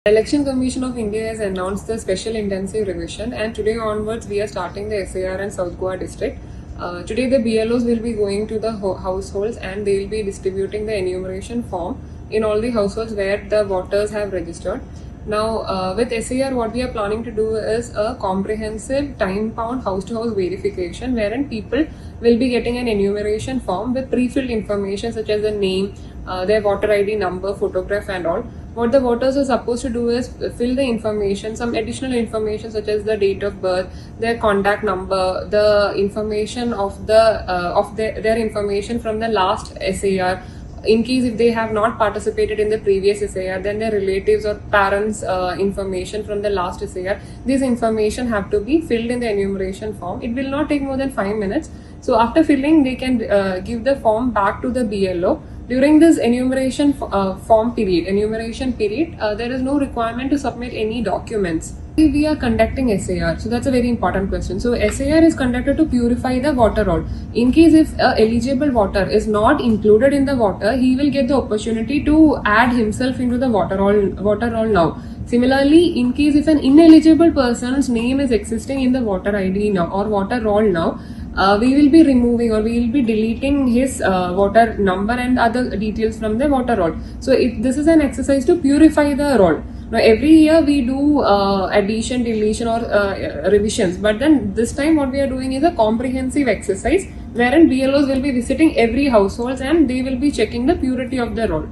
Election Commission of India has announced the special intensive revision, and today onwards we are starting the SAR in South Goa district. Today the BLOs will be going to the households and they will be distributing the enumeration form in all the households where the voters have registered. Now with SAR what we are planning to do is a comprehensive time-bound house-to-house verification wherein people will be getting an enumeration form with pre-filled information such as the name, their voter ID number, photograph and all. What the voters are supposed to do is fill the information, some additional information such as the date of birth, their contact number, the information of their information from the last SAR. In case if they have not participated in the previous SAR, then their relatives or parents' information from the last SAR. This information have to be filled in the enumeration form. It will not take more than 5 minutes. So after filling, they can give the form back to the BLO. During this enumeration period, there is no requirement to submit any documents. We are conducting SAR, so that's a very important question. So SAR is conducted to purify the voter roll. In case if an eligible voter is not included in the voter, he will get the opportunity to add himself into the voter roll now. Similarly, in case if an ineligible person's name is existing in the voter ID now or voter roll now, we will be removing or we will be deleting his voter number and other details from the voter roll. So this is an exercise to purify the roll. Now every year we do addition, deletion or revisions, but then this time what we are doing is a comprehensive exercise wherein BLOs will be visiting every household and they will be checking the purity of the roll.